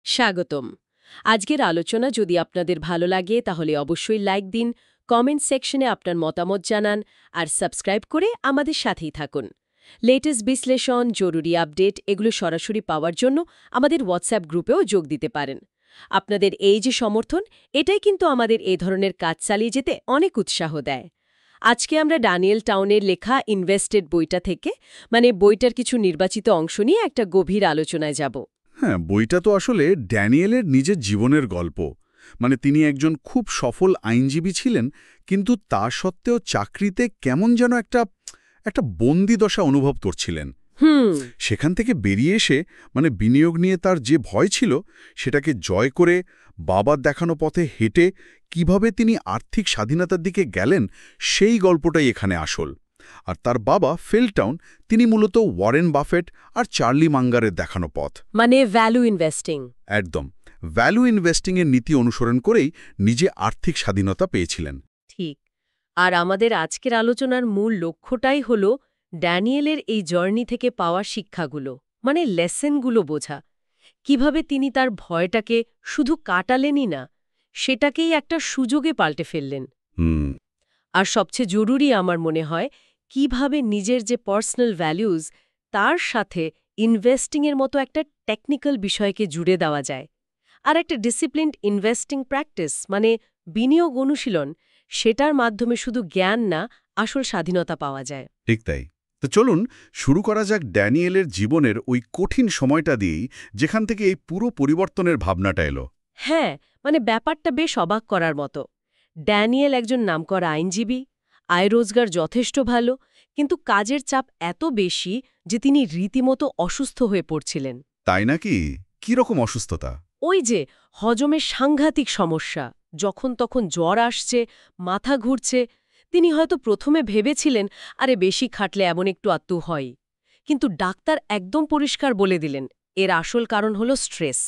স্বাগতম। আজকের আলোচনা যদি আপনাদের ভালো লাগে তাহলে অবশ্যই লাইক দিন, কমেন্ট সেকশনে আপনার মতামত জানান আর সাবস্ক্রাইব করে আমাদের সাথেই থাকুন। লেটেস্ট বিশ্লেষণ, জরুরি আপডেট এগুলো সরাসরি পাওয়ার জন্য আমাদের হোয়াটসঅ্যাপ গ্রুপেও যোগ দিতে পারেন। আপনাদের এই যে সমর্থন, এটাই কিন্তু আমাদের এই ধরনের কাজ চালিয়ে যেতে অনেক উৎসাহ দেয়। আজকে আমরা ড্যানিয়েল টাউনের লেখা ইনভেস্টেড বইটা থেকে বইটার কিছু নির্বাচিত অংশ নিয়ে একটা গভীর আলোচনায় যাব। হ্যাঁ, বইটা তো আসলে ড্যানিয়েলের নিজের জীবনের গল্প। তিনি একজন খুব সফল আইনজীবী ছিলেন, কিন্তু তা সত্ত্বেও চাকরিতে কেমন যেন একটা বন্দি দশা অনুভব করছিলেন। সেখান থেকে বেরিয়ে এসে বিনিয়োগ নিয়ে তার যে ভয় ছিল সেটাকে জয় করে বাবার দেখানো পথে হেঁটে কিভাবে তিনি আর্থিক স্বাধীনতার দিকে গেলেন, সেই গল্পটাই এখানে আসল। আর তার বাবা ফিলটাউন, তিনি মূলত ওয়ারেন বাফেট আর চার্লি মাঙ্গারের দেখানো পথ, ভ্যালু ইনভেস্টিং। একদম ভ্যালু ইনভেস্টিংয়ের নীতি অনুসরণ করেই নিজে আর্থিক স্বাধীনতা পেয়েছিলেন। ঠিক। আর আমাদের আজকের আলোচনার মূল লক্ষ্যটাই হল ড্যানিয়েলের এই জার্নি থেকে পাওয়া শিক্ষাগুলো, লেসনগুলো বোঝা। কিভাবে তিনি তার ভয়টাকে শুধু কাটালেনই না, সেটাকেই একটা সুযোগে পাল্টে ফেললেন। আর সবচেয়ে জরুরি আমার মনে হয়, কিভাবে নিজের যে পার্সোনাল ভ্যালুজ তার সাথে ইনভেস্টিংয়ের মতো একটা টেকনিক্যাল বিষয়কে জুড়ে দেওয়া যায়। আর একটা ডিসিপ্লিনড ইনভেস্টিং প্র্যাকটিস, বিনিয়োগ অনুশীলন, সেটার মাধ্যমে শুধু জ্ঞান না, আসল স্বাধীনতা পাওয়া যায়। ঠিক তাই। তো চলুন শুরু করা যাক ড্যানিয়েলের জীবনের ওই কঠিন সময়টা দিয়েই, যেখান থেকে এই পুরো পরিবর্তনের ভাবনাটা এলো। হ্যাঁ, ব্যাপারটা বেশ অবাক করার মতো। ড্যানিয়েল একজন নামকরা আইনজীবী, আয় রোজগার যথেষ্ট ভালো, কিন্তু কাজের চাপ এত বেশি যে তিনি রীতিমতো অসুস্থ হয়ে পড়ছিলেন। তাই নাকি? কি রকম অসুস্থতা? ওই যে হজমের সাংঘাতিক সমস্যা, যখন তখন জ্বর আসছে, মাথা ঘুরছে। তিনি হয়তো প্রথমে ভেবেছিলেন আরে বেশি খাটলে এমন একটু আত্মু হয়, কিন্তু ডাক্তার একদম পরিষ্কার বলে দিলেন এর আসল কারণ হলো স্ট্রেস,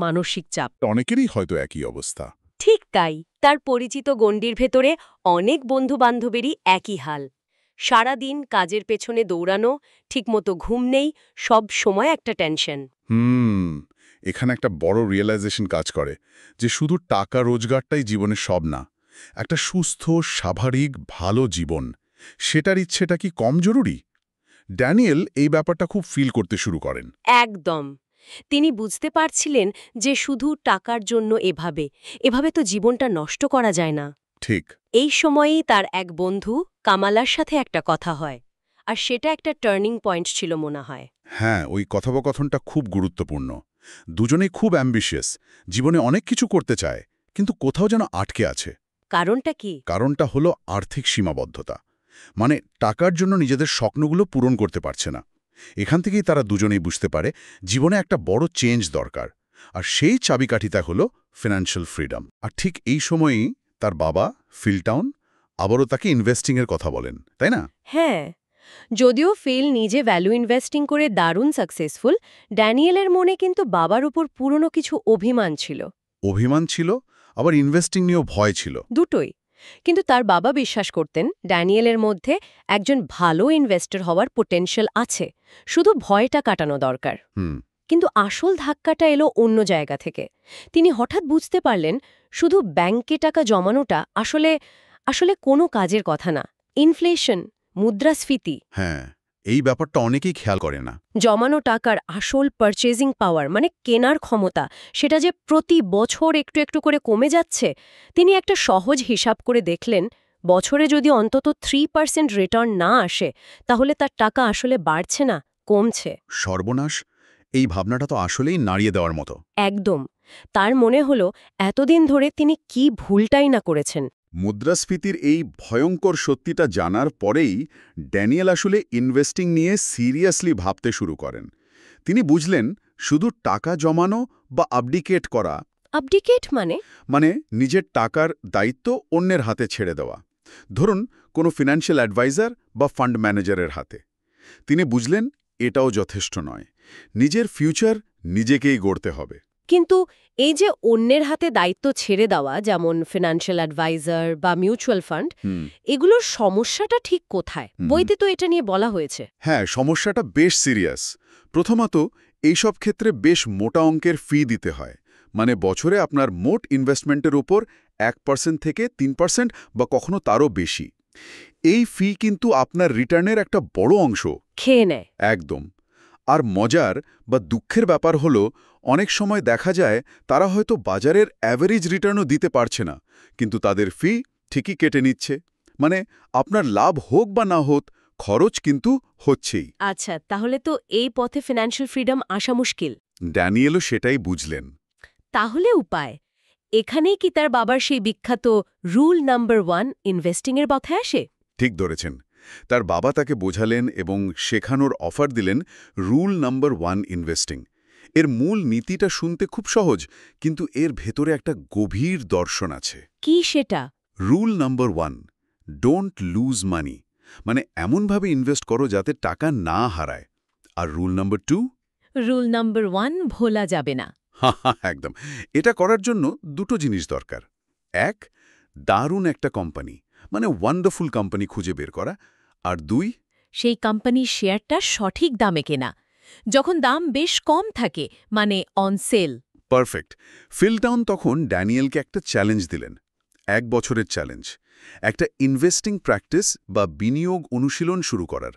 মানসিক চাপ। অনেকেরই হয়তো একই অবস্থা। ঠিক তাই। তার পরিচিত গণ্ডির ভেতরে অনেক বন্ধু-বান্ধবেরই একই হাল। সারাদিন কাজের পেছনে দৌড়ানো, ঠিকমতো ঘুম নেই, সব সময় একটা টেনশন। এখানে একটা বড় রিয়েলাইজেশন কাজ করে যে শুধু টাকা রোজগারটাই জীবনের সব না। একটা সুস্থ, স্বাভাবিক, ভালো জীবন, সেটার ইচ্ছেটা কি কম জরুরি? ড্যানিয়েল এই ব্যাপারটা খুব ফিল করতে শুরু করেন। একদম। তিনি বুঝতে পারছিলেন যে শুধু টাকার জন্য এভাবে তো জীবনটা নষ্ট করা যায় না। ঠিক এই সময়েই তার এক বন্ধু কামালার সাথে একটা কথা হয়, আর সেটা একটা টার্নিং পয়েন্ট ছিল মনে হয়। হ্যাঁ, ওই কথোপকথনটা খুব গুরুত্বপূর্ণ। দুজনেই খুব অ্যাম্বিশিয়াস, জীবনে অনেক কিছু করতে চায়, কিন্তু কোথাও যেন আটকে আছে। কারণটা কি? কারণটা হলো আর্থিক সীমাবদ্ধতা। টাকার জন্য নিজেদের স্বপ্নগুলো পূরণ করতে পারছে না। এখান থেকেই তারা দুজনেই বুঝতে পারে জীবনে একটা বড় চেঞ্জ দরকার, আর সেই চাবিকাঠিটা হলো ফিনান্সিয়াল ফ্রিডম। আর ঠিক এই সময়েই তার বাবা ফিলটাউন আবারও তাকে ইনভেস্টিংয়ের কথা বলেন, তাই না? হ্যাঁ, যদিও ফিল নিজে ভ্যালু ইনভেস্টিং করে দারুণ সাকসেসফুল, ড্যানিয়েলের মনে কিন্তু বাবার উপর পুরনো কিছু অভিমান ছিল। অভিমান ছিল, আবার ইনভেস্টিং নিয়েও ভয় ছিল। দুটোই। কিন্তু তার বাবা বিশ্বাস করতেন ড্যানিয়েলের মধ্যে একজন ভালো ইনভেস্টর হওয়ার পোটেনশিয়াল আছে, শুধু ভয়টা কাটানো দরকার। কিন্তু আসল ধাক্কাটা এলো অন্য জায়গা থেকে। তিনি হঠাৎ বুঝতে পারলেন শুধু ব্যাংকে টাকা জমানোটা আসলে কোনো কাজের কথা না। ইনফ্লেশন, মুদ্রাস্ফীতি, হ্যাঁ, এই ব্যাপারটা অনেকেই খেয়াল করে না। জমানো টাকার আসল পারচেজিং পাওয়ার, কেনার ক্ষমতা, সেটা যে প্রতি বছর একটু একটু করে কমে যাচ্ছে। তিনি একটা সহজ হিসাব করে দেখলেন, বছরে যদি অন্তত 3% রিটার্ন না আসে, তাহলে তার টাকা আসলে বাড়ছে না, কমছে। সর্বনাশ! এই ভাবনাটা তো আসলেই নাড়িয়ে দেওয়ার মতো। একদম। তার মনে হলো এতদিন ধরে তিনি কি ভুলটাই না করেছেন। মুদ্রাস্ফীতির এই ভয়ঙ্কর সত্যিটা জানার পরেই ড্যানিয়েল আসলে ইনভেস্টিং নিয়ে সিরিয়াসলি ভাবতে শুরু করেন। তিনি বুঝলেন শুধু টাকা জমানো বা আবডিকেট করা, আবডিকেট নিজের টাকার দায়িত্ব অন্যের হাতে ছেড়ে দেওয়া, ধরুন কোনো ফিনান্সিয়াল অ্যাডভাইজার বা ফান্ড ম্যানেজারের হাতে। তিনি বুঝলেন এটাও যথেষ্ট নয়, নিজের ফিউচার নিজেকেই গড়তে হবে। কিন্তু এই যে অন্যের হাতে দায়িত্ব ছেড়ে দেওয়া, যেমন ফিনান্সিয়াল অ্যাডভাইজার বা মিউচুয়াল ফান্ড, এগুলোর সমস্যাটা ঠিক কোথায়? বইতে তো এটা নিয়ে বলা হয়েছে। হ্যাঁ, সমস্যাটা বেশ সিরিয়াস। প্রথমত, এইসব ক্ষেত্রে বেশ মোটা অঙ্কের ফি দিতে হয়, মানে বছরে আপনার মোট ইনভেস্টমেন্টের উপর 1% থেকে 3% বা কখনো তারও বেশি। এই ফি কিন্তু আপনার রিটার্নের একটা বড় অংশ। খেয়ে নেয়। একদম। আর মজার বা দুঃখের ব্যাপার হলো, অনেক সময় দেখা যায় তারা হয়তো বাজারের অ্যাভারেজ রিটার্নও দিতে পারছে না, কিন্তু তাদের ফি ঠিকই কেটে নিচ্ছে। মানে আপনার লাভ হোক বা না হোক, খরচ কিন্তু হচ্ছেই। আচ্ছা, তাহলে তো এই পথে ফিন্যান্সিয়াল ফ্রিডম আসা মুশকিল। ড্যানিয়েলও সেটাই বুঝলেন। তাহলে উপায়? এখানেই কি তার বাবার সেই বিখ্যাত রুল নাম্বার 1 ইনভেস্টিংয়ের পথে আসে? ঠিক ধরেছেন। তার বাবা তাকে বোঝালেন এবং শেখানোর অফার দিলেন রুল নাম্বার 1 ইনভেস্টিং। এর মূল নীতিটা শুনতে খুব সহজ, কিন্তু এর ভেতরে একটা গভীর দর্শন আছে। কি সেটা? রুল নাম্বার 1, ডোন্ট লুজ মানি, মানে এমনভাবে ইনভেস্ট করো যাতে টাকা না হারায়। আর রুল নাম্বার 2, রুল নাম্বার 1 ভোলা যাবে না। একদম। এটা করার জন্য দুটো জিনিস দরকার। এক, দারুণ একটা কোম্পানি, মানে ওয়ান্ডারফুল কোম্পানি খুঁজে বের করা। আর 2, সেই কোম্পানির শেয়ারটা সঠিক দামে কেনা, যখন দাম বেশ কম থাকে, মানে অন সেল। পারফেক্ট। ফিলটাউন তখন ড্যানিয়েলকে একটা চ্যালেঞ্জ দিলেন, 1 বছরের চ্যালেঞ্জ, একটা ইনভেস্টিং প্র্যাকটিস বা বিনিয়োগ অনুশীলন শুরু করার।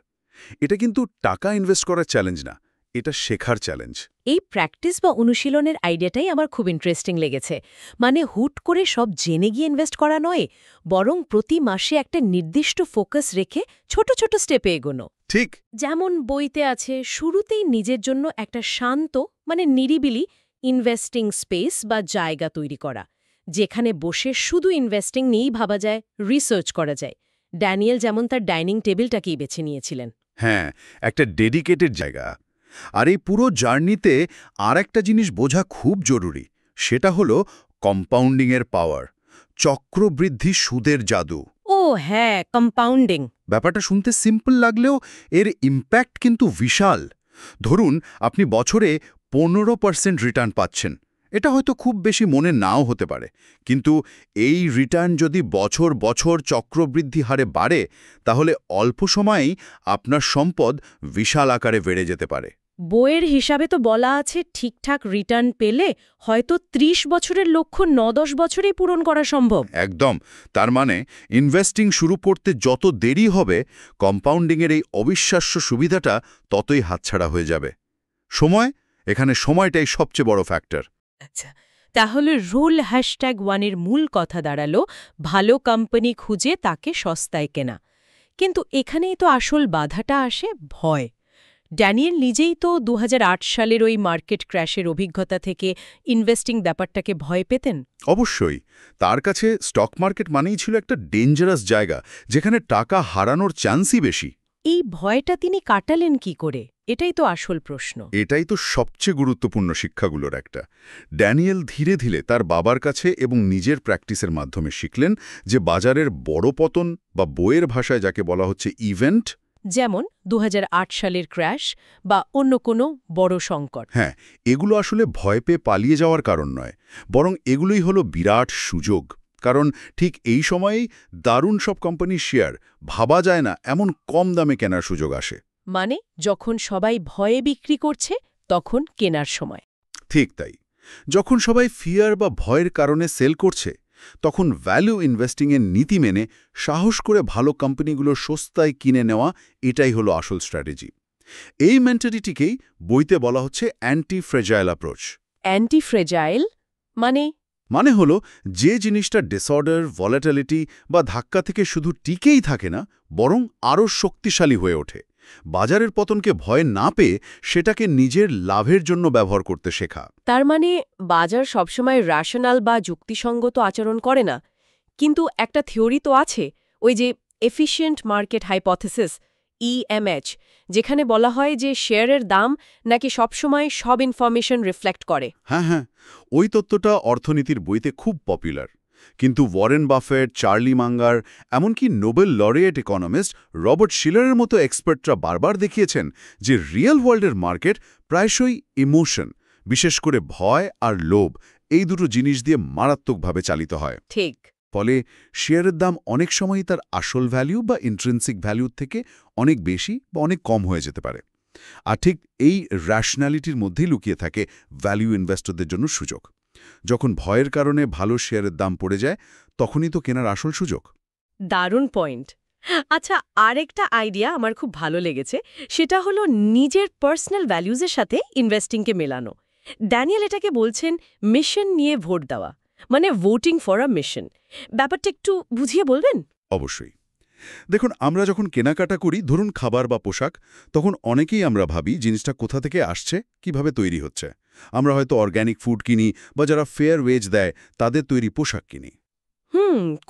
এটা কিন্তু টাকা ইনভেস্ট করার চ্যালেঞ্জ না, এটা শেখার চ্যালেঞ্জ। এই প্র্যাকটিস বা অনুশীলনের আইডিয়াটাই আমার খুব ইন্টারেস্টিং লেগেছে। মানে হুট করে সব জেনে গিয়ে ইনভেস্ট করা নয়, বরং প্রতি মাসে একটা নির্দিষ্ট ফোকাস রেখে ছোট ছোট স্টেপে এগোনো। ঠিক। যেমন বইতে আছে, শুরুতেই নিজের জন্য একটা শান্ত, মানে নিরিবিলি ইনভেস্টিং স্পেস বা জায়গা তৈরি করা, যেখানে বসে শুধু ইনভেস্টিং নিয়েই ভাবা যায়, রিসার্চ করা যায়। ড্যানিয়েল যেমন তার ডাইনিং টেবিলটাকেই বেছে নিয়েছিলেন। হ্যাঁ, একটা ডেডিকেটেড জায়গা। আর এই পুরো জার্নিতে আর একটা জিনিস বোঝা খুব জরুরি, সেটা হলো কম্পাউন্ডিংয়ের পাওয়ার, চক্রবৃদ্ধি সুদের জাদু। ও হ্যাঁ, কম্পাউন্ডিং। ব্যাপারটা শুনতে সিম্পল লাগলেও এর ইম্প্যাক্ট কিন্তু বিশাল। ধরুন আপনি বছরে 15% রিটার্ন পাচ্ছেন, এটা হয়তো খুব বেশি মনে নাও হতে পারে, কিন্তু এই রিটার্ন যদি বছর বছর চক্রবৃদ্ধি হারে বাড়ে, তাহলে অল্প সময়েই আপনার সম্পদ বিশাল আকারে বেড়ে যেতে পারে। বইয়ের হিসাবে তো বলা আছে, ঠিকঠাক রিটার্ন পেলে হয়তো 30 বছরের লক্ষ্য 9-10 বছরেই পূরণ করা সম্ভব। একদম। তার মানে ইনভেস্টিং শুরু করতে যত দেরি হবে, কম্পাউন্ডিংয়ের এই অবিশ্বাস্য সুবিধাটা ততই হাতছাড়া হয়ে যাবে। এখানে সময়টাই সবচেয়ে বড় ফ্যাক্টর। আচ্ছা, তাহলে রুল #1-এর মূল কথা দাঁড়ালো ভালো কোম্পানি খুঁজে তাকে সস্তায় কেনা। কিন্তু এখানেই তো আসল বাধাটা আসে, ভয়। ড্যানিয়েল নিজেই তো 2008 সালের ওই মার্কেট ক্র্যাশের অভিজ্ঞতা থেকে ইনভেস্টিং ব্যাপারটাকে ভয় পেতেন। অবশ্যই। তার কাছে স্টক মার্কেট মানেই ছিল একটা ডেঞ্জারাস জায়গা, যেখানে টাকা হারানোর চান্সই বেশি। এই ভয়টা তিনি কাটালেন কি করে? এটাই তো আসল প্রশ্ন। এটাই তো সবচেয়ে গুরুত্বপূর্ণ শিক্ষাগুলোর একটা। ড্যানিয়েল ধীরে ধীরে তার বাবার কাছে এবং নিজের প্র্যাকটিসের মাধ্যমে শিখলেন যে বাজারের বড় পতন, বা বইয়ের ভাষায় যাকে বলা হচ্ছে ইভেন্ট, যেমন 2008 সালের ক্র্যাশ বা অন্য কোনো বড় সংকট, হ্যাঁ, এগুলো আসলে ভয় পেয়ে পালিয়ে যাওয়ার কারণ নয়, বরং এগুলোই হলো বিরাট সুযোগ। কারণ ঠিক এই সময়েই দারুণ সব কোম্পানির শেয়ার, ভাবা যায় না এমন কম দামে কেনার সুযোগ আসে। মানে যখন সবাই ভয়ে বিক্রি করছে, তখন কেনার সময়। ঠিক তাই। যখন সবাই ফিয়ার বা ভয়ের কারণে সেল করছে, তখন ভ্যালু ইনভেস্টিংয়ের নীতি মেনে সাহস করে ভালো কোম্পানিগুলো সস্তায় কিনে নেওয়া, এটাই হলো আসল স্ট্র্যাটেজি। এই মেন্টালিটিকেই বইতে বলা হচ্ছে anti fragile approach. Anti fragile মানে হলো যে জিনিসটা ডিসঅর্ডার, ভলাটিলিটি বা ধাক্কা থেকে শুধু টিকেই থাকে না, বরং আরও শক্তিশালী হয়ে ওঠে। বাজারের পতনকে ভয় না পেয়ে সেটাকে নিজের লাভের জন্য ব্যবহার করতে শেখা। তার মানে বাজার সবসময় রেশনাল বা যুক্তিসঙ্গত আচরণ করে না। কিন্তু একটা থিওরি তো আছে, ওই যে এফিশিয়েন্ট মার্কেট হাইপোথিসিস, EMH, যেখানে বলা হয় যে শেয়ারের দাম নাকি সবসময় সব ইনফরমেশন রিফ্লেক্ট করে। হ্যাঁ, ওই তত্ত্বটা অর্থনীতির বইতে খুব পপুলার। কিন্তু ওয়ারেন বাফেট, চার্লি মাঙ্গার, এমনকি নোবেল লরিয়েট ইকোনমিস্ট রবার্ট শিলারের মতো এক্সপার্টরা বারবার দেখিয়েছেন যে রিয়েল ওয়ার্ল্ডের মার্কেট প্রায়শই ইমোশন, বিশেষ করে ভয় আর লোভ, এই দুটো জিনিস দিয়ে মারাত্মকভাবে চালিত হয়। ঠিক। ফলে শেয়ারের দাম অনেক সময়ই তার আসল ভ্যালু বা ইন্ট্রিনসিক ভ্যালুর থেকে অনেক বেশি বা অনেক কম হয়ে যেতে পারে। আর ঠিক এই র্যাশনালিটির মধ্যেই লুকিয়ে থাকে ভ্যালু ইনভেস্টরদের জন্য সুযোগ। যখন ভয়ের কারণে ভালো শেয়ারের দাম পড়ে যায়, তখনই তো কেনার আসল সুযোগ। দারুণ পয়েন্ট। আচ্ছা, আরেকটা আইডিয়া আমার খুব ভালো লেগেছে, সেটা হলো নিজের পার্সোনাল ভ্যালুজের সাথে ইনভেস্টিংকে মেলানো। ড্যানিয়েল এটাকে বলছেন মিশন নিয়ে ভোট দেওয়া, মানে ভোটিং ফর আ মিশন। ব্যাপারটা একটু বুঝিয়ে বলবেন? অবশ্যই। দেখুন, আমরা যখন কেনাকাটা করি, ধরুন খাবার বা পোশাক, তখন অনেকেই আমরা ভাবি জিনিসটা কোথা থেকে আসছে, কিভাবে তৈরি হচ্ছে। আমরা হয়তো অর্গ্যানিক ফুড কিনি বা যারা ফেয়ার ওয়েজ দেয় তাদের তৈরি পোশাক কিনি।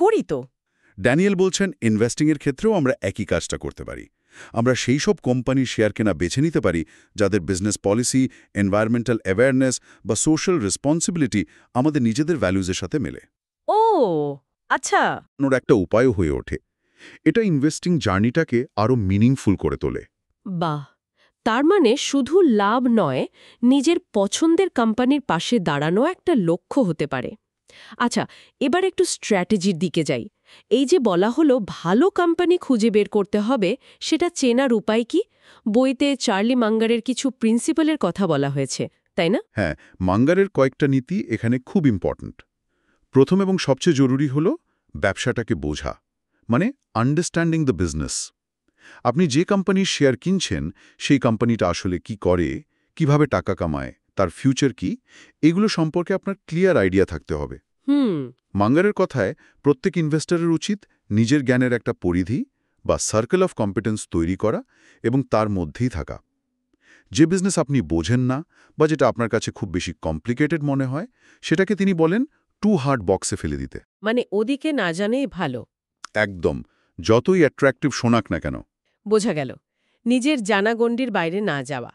করি তো। ড্যানিয়েল বলছেন ইনভেস্টিংয়ের ক্ষেত্রেও আমরা একই কাজটা করতে পারি। আমরা সেই সব কোম্পানির শেয়ার কেনা বেছে নিতে পারি যাদের বিজনেস পলিসি, এনভায়রনমেন্টাল অ্যাওয়ারনেস বা সোশ্যাল রেসপন্সিবিলিটি আমাদের নিজেদের ভ্যালুজের সাথে মেলে। ও আচ্ছা। ওর একটা উপায়ও হয়ে ওঠে। এটা ইনভেস্টিং জার্নিটাকে আরও মিনিংফুল করে তোলে। বাহ! তার মানে শুধু লাভ নয়, নিজের পছন্দের কোম্পানির পাশে দাঁড়ানো একটা লক্ষ্য হতে পারে। আচ্ছা, এবার একটু স্ট্র্যাটেজির দিকে যাই। এই যে বলা হলো ভালো কোম্পানি খুঁজে বের করতে হবে, সেটা চেনার উপায় কি? বইতে চার্লি মাঙ্গারের কিছু প্রিন্সিপালের কথা বলা হয়েছে, তাই না? হ্যাঁ, মাঙ্গারের কয়েকটা নীতি এখানে খুব ইম্পর্ট্যান্ট। প্রথম এবং সবচেয়ে জরুরি হল ব্যবসাটাকে বোঝা, মানে আন্ডারস্ট্যান্ডিং দ্য বিজনেস। আপনি যে কোম্পানির শেয়ার কিনছেন, সেই কোম্পানিটা আসলে কি করে, কিভাবে টাকা কামায়, তার ফিউচার কি, এগুলো সম্পর্কে আপনার ক্লিয়ার আইডিয়া থাকতে হবে। মাঙ্গারের কথায় প্রত্যেক ইনভেস্টরের উচিত নিজের জ্ঞানের একটা পরিধি বা সার্কেল অফ কম্পিটেন্স তৈরি করা এবং তার মধ্যেই থাকা। যে বিজনেস আপনি বোঝেন না বা যেটা আপনার কাছে খুব বেশি কমপ্লিকেটেড মনে হয়, সেটাকে তিনি বলেন টু হার্ড বক্সে ফেলে দিতে। মানে ওদিকে না জানেই ভালো। একদম, যতই অ্যাট্রাক্টিভ শোনাক না কেন। বোঝা গেল। নিজের জানাগণ্ডির বাইরে না যাওয়া।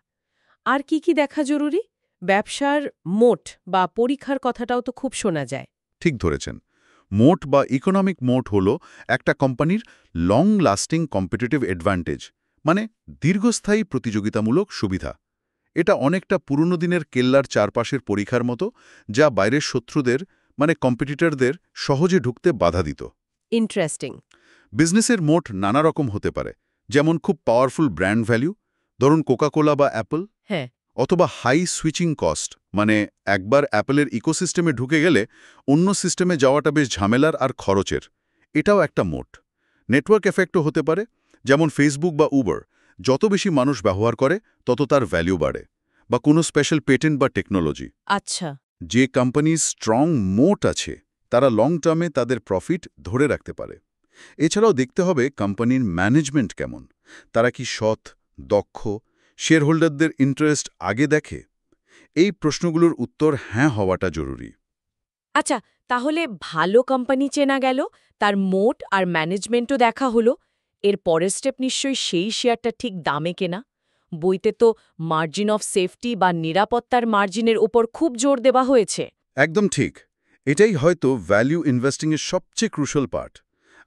আর কি কি দেখা জরুরি? ব্যবসার মোট বা পরীক্ষার কথাটাও তো খুব শোনা যায়। ঠিক ধরেছেন। মোট বা ইকোনমিক মোট হল একটা কোম্পানির লং লাস্টিং কম্পিটিটিভ অ্যাডভান্টেজ, মানে দীর্ঘস্থায়ী প্রতিযোগিতামূলক সুবিধা। এটা অনেকটা পুরনো দিনের কেল্লার চারপাশের পরীক্ষার মতো, যা বাইরের শত্রুদের মানে কম্পিটিটরদের সহজে ঢুকতে বাধা দিত। ইন্টারেস্টিং। বিজনেসের মোট নানা রকম হতে পারে, যেমন খুব পাওয়ারফুল ব্র্যান্ড ভ্যালু, ধরুন কোকাকোলা বা অ্যাপল, হ্যাঁ। অথবা হাই সুইচিং কস্ট, মানে একবার অ্যাপলের ইকোসিস্টেমে ঢুকে গেলে অন্য সিস্টেমে যাওয়াটা বেশ ঝামেলার আর খরচের। এটাও একটা মোট। নেটওয়ার্ক এফেক্টও হতে পারে, যেমন ফেসবুক বা উবার, যত বেশি মানুষ ব্যবহার করে তত তার ভ্যালু বাড়ে। বা কোনো স্পেশাল পেটেন্ট বা টেকনোলজি। আচ্ছা। যে কোম্পানির স্ট্রং মোট আছে, তারা লং টার্মে তাদের প্রফিট ধরে রাখতে পারে। এছাড়াও দেখতে হবে কোম্পানির ম্যানেজমেন্ট কেমন, তারা কি সৎ, দক্ষ, শেয়ারহোল্ডারদের ইন্টারেস্ট আগে দেখে। এই প্রশ্নগুলোর উত্তর হ্যাঁ হওয়াটা জরুরি। আচ্ছা, তাহলে ভালো কোম্পানি চেনা গেল, তার মোট আর ম্যানেজমেন্টও দেখা হলো। এর পরের স্টেপ নিশ্চয়ই সেই শেয়ারটা ঠিক দামে কেনা। বইতে তো মার্জিন অফ সেফটি বা নিরাপত্তার মার্জিনের উপর খুব জোর দেওয়া হয়েছে। একদম ঠিক। এটাই হয়তো ভ্যালু ইনভেস্টিংয়ের সবচেয়ে ক্রুশাল পার্ট।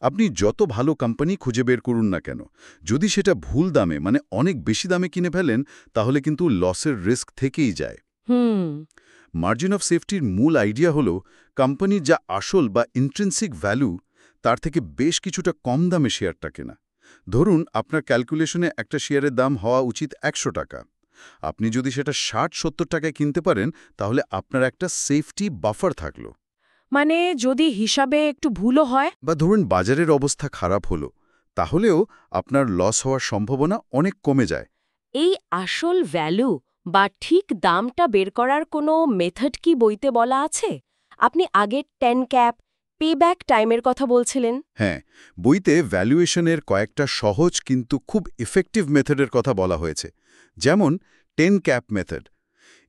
আপনি যত ভালো কোম্পানি খুঁজে বের করুন না কেন, যদি সেটা ভুল দামে মানে অনেক বেশি দামে কিনে ফেলেন, তাহলে কিন্তু লসের রিস্ক থেকেই যায়। মার্জিন অফ সেফটির মূল আইডিয়া হল কোম্পানির যা আসল বা ইন্ট্রিনসিক ভ্যালু, তার থেকে বেশ কিছুটা কম দামে শেয়ারটা কেনা। ধরুন আপনার ক্যালকুলেশনে একটা শেয়ারের দাম হওয়া উচিত ১০০ টাকা। আপনি যদি সেটা ৬০-৭০ টাকায় কিনতে পারেন, তাহলে আপনার একটা সেফটি বাফার থাকলো। মানে যদি হিসাবে একটু ভুলও হয়? বা ধরুন বাজারের অবস্থা খারাপ হলো, তাহলেও আপনার লস হওয়ার সম্ভাবনা অনেক কমে যায়। এই আসল ভ্যালু বা ঠিক দামটা বের করার কোনো মেথড কি বইতে বলা আছে? আপনি আগে 10 ক্যাপ, পেব্যাক টাইমের কথা বলছিলেন। হ্যাঁ, বইতে ভ্যালুয়েশনের কয়েকটা সহজ কিন্তু খুব ইফেক্টিভ মেথডের কথা বলা হয়েছে, যেমন 10 ক্যাপ মেথড।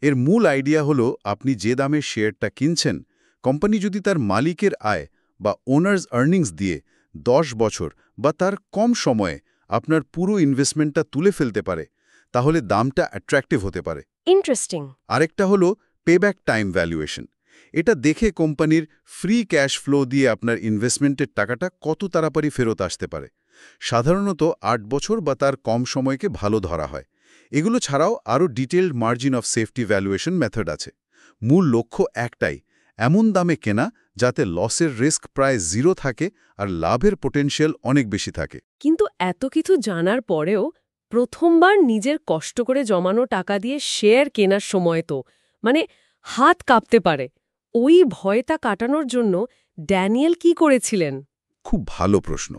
এর মূল আইডিয়া হলো আপনি যে দামে শেয়ারটা কিনছেন, কোম্পানি যদি তার মালিকের আয় বা ওনার্স আর্নিংস দিয়ে 10 বছর বা তার কম সময়ে আপনার পুরো ইনভেস্টমেন্টটা তুলে ফেলতে পারে, তাহলে দামটা অ্যাট্রাক্টিভ হতে পারে। ইন্টারেস্টিং। আরেকটা হলো পেব্যাক টাইম ভ্যালুয়েশন। এটা দেখে কোম্পানির ফ্রি ক্যাশ ফ্লো দিয়ে আপনার ইনভেস্টমেন্টের টাকাটা কত তাড়াতাড়ি ফেরত আসতে পারে। সাধারণত ৮ বছর বা তার কম সময়কে ভালো ধরা হয়। এগুলো ছাড়াও আরও detailed margin of safety valuation method আছে। মূল লক্ষ্য একটাই, এমন দামে কেনা যাতে লসের রিস্ক প্রায় 0 থাকে আর লাভের পোটেনশিয়াল অনেক বেশি থাকে। কিন্তু এত কিছু জানার পরেও প্রথমবার নিজের কষ্ট করে জমানো টাকা দিয়ে শেয়ার কেনার সময় তো মানে হাত কাঁপতে পারে। ওই ভয়টা কাটানোর জন্য ড্যানিয়েল কি করেছিলেন? খুব ভালো প্রশ্ন।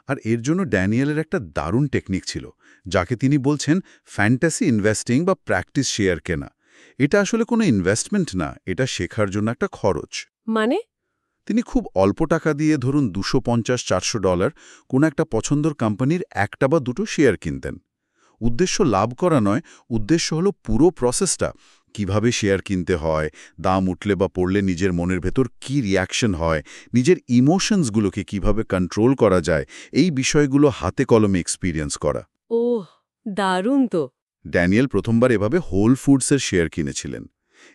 আর এর জন্য ড্যানিয়েলের একটা দারুণ টেকনিক ছিল, যাকে তিনি বলছেন ফ্যান্টাসি ইনভেস্টিং বা প্র্যাকটিস শেয়ার কেনা। এটা আসলে কোনো ইনভেস্টমেন্ট না, এটা শেখার জন্য একটা খরচ। মানে? তিনি খুব অল্প টাকা দিয়ে ধরুন $250-400 কোনো একটা পছন্দর কোম্পানির একটা বা দুটো শেয়ার কিনতেন। উদ্দেশ্য লাভ করা নয়, উদ্দেশ্য হলো পুরো প্রসেসটা, কিভাবে শেয়ার কিনতে হয়, দাম উঠলে বা পড়লে নিজের মনের ভেতর কি রিয়াকশন হয়, নিজের ইমোশনসগুলোকে কিভাবে কন্ট্রোল করা যায়, এই বিষয়গুলো হাতে কলমে এক্সপিরিয়েন্স করা। ওহ, দারুণ তো। ড্যানিয়েল প্রথমবার এভাবে হোল ফুডসের শেয়ার কিনেছিলেন।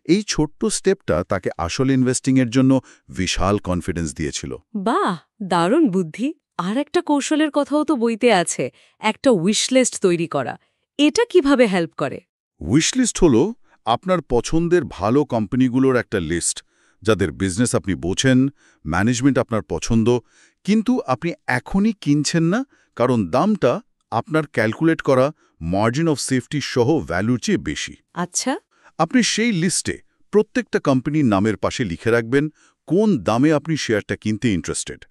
এই ছোট্ট স্টেপটা তাকে আসল ইনভেস্টিংয়ের জন্য বিশাল কনফিডেন্স দিয়েছিল। বাহ, দারুণ বুদ্ধি। আর একটা কৌশলের কথাও তো বইতে আছে, একটা উইশলিস্ট তৈরি করা। এটা কিভাবে হেল্প করে? উইশলিস্ট হলো আপনার পছন্দের ভালো কোম্পানিগুলোর একটা লিস্ট, যাদের বিজনেস আপনি বোঝেন, ম্যানেজমেন্ট আপনার পছন্দ, কিন্তু আপনি এখনই কিনছেন না কারণ দামটা আপনার ক্যালকুলেট করা মার্জিন অফ সেফটি সহ ভ্যালুর চেয়ে বেশি। আচ্ছা। আপনি সেই লিস্টে প্রত্যেকটা কোম্পানির নামের পাশে লিখে রাখবেন কোন দামে আপনি শেয়ারটা কিনতে ইন্টারেস্টেড।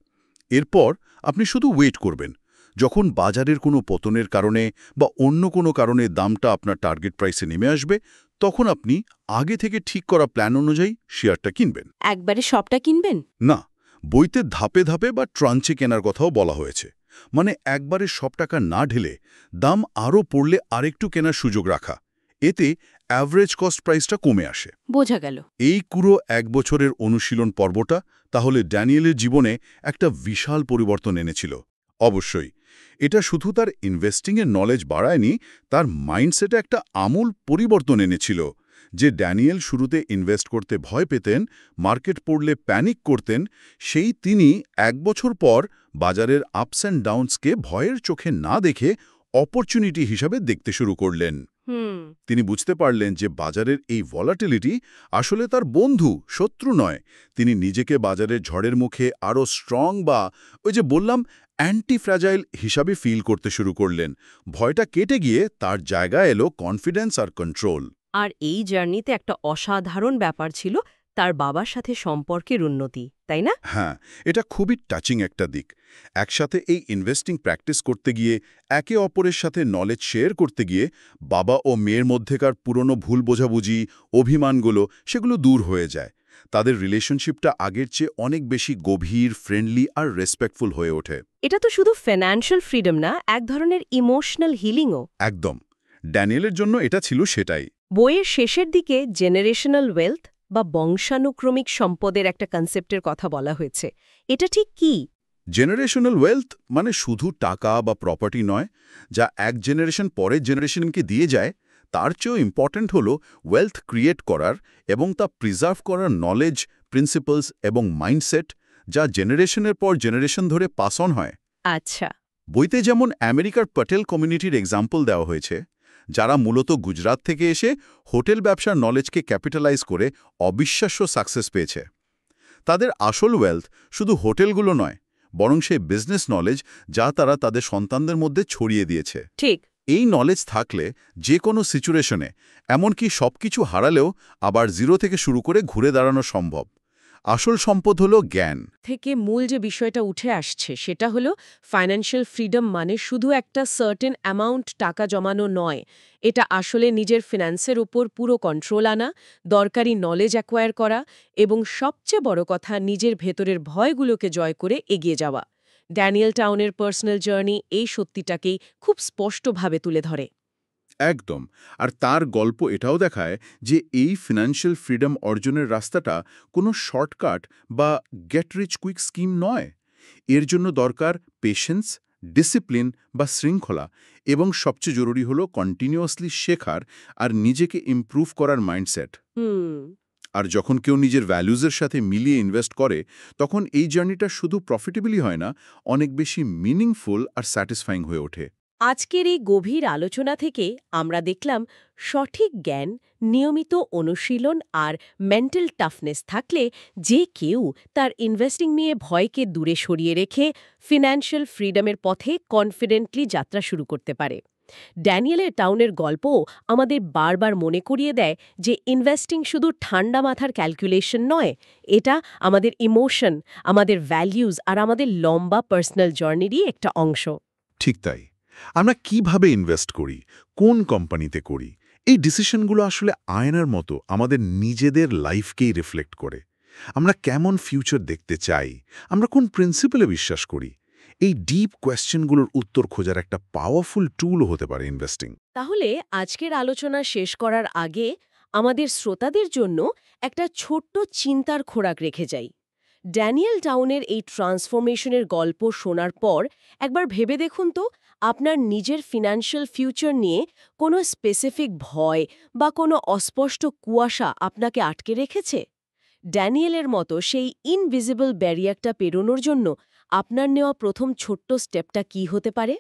এরপর আপনি শুধু ওয়েট করবেন। যখন বাজারের কোনো পতনের কারণে বা অন্য কোনো কারণে দামটা আপনার টার্গেট প্রাইসে নেমে আসবে, তখন আপনি আগে থেকে ঠিক করা প্ল্যান অনুযায়ী শেয়ারটা কিনবেন। একবারে সবটা কিনবেন? না, বইতে ধাপে ধাপে বা ট্রাঞ্চে কেনার কথাও বলা হয়েছে। মানে একবারে সব টাকা না ঢেলে দাম আরও পড়লে আরেকটু কেনার সুযোগ রাখা। এতে অ্যাভারেজ কস্ট প্রাইসটা কমে আসে। বোঝা গেল। এই পুরো 1 বছরের অনুশীলন পর্বটা তাহলে ড্যানিয়েলের জীবনে একটা বিশাল পরিবর্তন এনেছিল। অবশ্যই এটা শুধু তার ইনভেস্টিংয়ের নলেজ বাড়ায়নি, তার মাইন্ডসেটে একটা আমূল পরিবর্তন এনেছিল। যে ড্যানিয়েল শুরুতে ইনভেস্ট করতে ভয় পেতেন, মার্কেট পড়লে প্যানিক করতেন, সেই তিনি 1 বছর পর বাজারের আপস অ্যান্ড ডাউনসকে ভয়ের চোখে না দেখে অপরচুনিটি হিসাবে দেখতে শুরু করলেন। তিনি বুঝতে পারলেন যে বাজারের এই ভলাটিলিটি আসলে তার বন্ধু, শত্রু নয়। তিনি নিজেকে বাজারের ঝড়ের মুখে আরও স্ট্রং বা ওই যে বললাম অ্যান্টি ফ্র্যাজাইল হিসাবে ফিল করতে শুরু করলেন। ভয়টা কেটে গিয়ে তার জায়গায় এলো কনফিডেন্স আর কন্ট্রোল। আর এই জার্নিতে একটা অসাধারণ ব্যাপার ছিল তার বাবার সাথে সম্পর্কের উন্নতি, তাই না? হ্যাঁ, এটা খুবই টাচিং একটা দিক। একসাথে এই ইনভেস্টিং প্র্যাকটিস করতে গিয়ে, একে অপরের সাথে নলেজ শেয়ার করতে গিয়ে বাবা ও মেয়ের মধ্যেকার পুরনো ভুল বোঝাবুঝি, অভিমানগুলো সেগুলো দূর হয়ে যায়। তাদের রিলেশনশিপটা আগের চেয়ে অনেক বেশি গভীর, ফ্রেন্ডলি আর রেসপেক্টফুল হয়ে ওঠে। এটা তো শুধু ফিন্যান্সিয়াল ফ্রিডম না, এক ধরনের ইমোশনাল হিলিংও। একদম। ড্যানিয়েলের জন্য এটা ছিল সেটাই। বইয়ের শেষের দিকে জেনারেশনাল ওয়েলথ বা বংশানুক্রমিক সম্পদের একটা কনসেপ্টের কথা বলা হয়েছে। এটা ঠিক কি? জেনারেশনাল ওয়েলথ মানে শুধু টাকা বা প্রপার্টি নয়, যা এক জেনারেশন পরের জেনারেশনকে দিয়ে যায়। তার চেয়েও ইম্পর্ট্যান্ট হলো ওয়েলথ ক্রিয়েট করার এবং তা প্রিজার্ভ করার নলেজ, প্রিন্সিপালস এবং মাইন্ডসেট, যা জেনারেশনের পর জেনারেশন ধরে পাস অন হয়। আচ্ছা। বইতে যেমন আমেরিকার প্যাটেল কমিউনিটির এক্সাম্পল দেওয়া হয়েছে, যারা মূলত গুজরাট থেকে এসে হোটেল ব্যবসার নলেজকে ক্যাপিটালাইজ করে অবিশ্বাস্য সাকসেস পেয়েছে। তাদের আসল ওয়েলথ শুধু হোটেলগুলো নয়, বরং সেই বিজনেস নলেজ যা তারা তাদের সন্তানদের মধ্যে ছড়িয়ে দিয়েছে। ঠিক। এই নলেজ থাকলে যে কোনো সিচুয়েশনে, এমনকি সবকিছু হারালেও আবার জিরো থেকে শুরু করে ঘুরে দাঁড়ানো সম্ভব। আসল সম্পদ হলো জ্ঞান। থেকে মূল যে বিষয়টা উঠে আসছে সেটা হলো ফাইন্যান্সিয়াল ফ্রিডম মানে শুধু একটা সার্টেন অ্যামাউন্ট টাকা জমানো নয়। এটা আসলে নিজের ফিন্যান্সের উপর পুরো কন্ট্রোল আনা, দরকারি নলেজ অ্যাকোয়ার করা এবং সবচেয়ে বড় কথা নিজের ভেতরের ভয়গুলোকে জয় করে এগিয়ে যাওয়া। ড্যানিয়েল টাউনের পার্সোনাল জার্নি এই সত্যিটাকেই খুব স্পষ্টভাবে তুলে ধরে। একদম। আর তার গল্প এটাও দেখায় যে এই ফিনান্সিয়াল ফ্রিডম অর্জনের রাস্তাটা কোনো শর্টকাট বা গেট রিচ কুইক স্কিম নয়। এর জন্য দরকার পেশেন্স, ডিসিপ্লিন বা শৃঙ্খলা, এবং সবচেয়ে জরুরি হলো কন্টিনিউয়াসলি শেখার আর নিজেকে ইমপ্রুভ করার মাইন্ডসেট। আর যখন কেউ নিজের ভ্যালুজের সাথে মিলিয়ে ইনভেস্ট করে, তখন এই জার্নিটা শুধু প্রফিটেবলই হয় না, অনেক বেশি মিনিংফুল আর স্যাটিসফাইং হয়ে ওঠে। আজকের এই গভীর আলোচনা থেকে আমরা দেখলাম সঠিক জ্ঞান, নিয়মিত অনুশীলন আর মেন্টাল টাফনেস থাকলে যে কেউ তার ইনভেস্টিং নিয়ে ভয়কে দূরে সরিয়ে রেখে ফিন্যান্সিয়াল ফ্রিডমের পথে কনফিডেন্টলি যাত্রা শুরু করতে পারে। ড্যানিয়েলের টাউনের গল্পও আমাদের বারবার মনে করিয়ে দেয় যে ইনভেস্টিং শুধু ঠান্ডা মাথার ক্যালকুলেশন নয়, এটা আমাদের ইমোশন, আমাদের ভ্যালিউজ আর আমাদের লম্বা পার্সোনাল জার্নিরই একটা অংশ। ঠিক তাই। আমরা কিভাবে ইনভেস্ট করি, কোন কোম্পানিতে করি, এই ডিসিশনগুলো আসলে আয়নার মতো আমাদের নিজেদের লাইফকেই রিফ্লেক্ট করে। আমরা কেমন ফিউচার দেখতে চাই, আমরা কোন প্রিন্সিপালে বিশ্বাস করি, এই ডিপ কোয়েশ্চেনগুলোর উত্তর খোঁজার একটা পাওয়ারফুল টুলও হতে পারে ইনভেস্টিং। তাহলে আজকের আলোচনা শেষ করার আগে আমাদের শ্রোতাদের জন্য একটা ছোট্ট চিন্তার খোরাক রেখে যাই। ড্যানিয়েল টাউনের এই ট্রান্সফরমেশনের গল্প শোনার পর একবার ভেবে দেখুন তো, আপনার নিজের ফিনান্সিয়াল ফিউচার নিয়ে কোনো স্পেসিফিক ভয় বা কোনো অস্পষ্ট কুয়াশা আপনাকে আটকে রেখেছে? ড্যানিয়েলের মতো সেই ইনভিজিবল ব্যারিয়ারটা পেরোনোর জন্য আপনার নেওয়া প্রথম ছোট্ট স্টেপটা কী হতে পারে?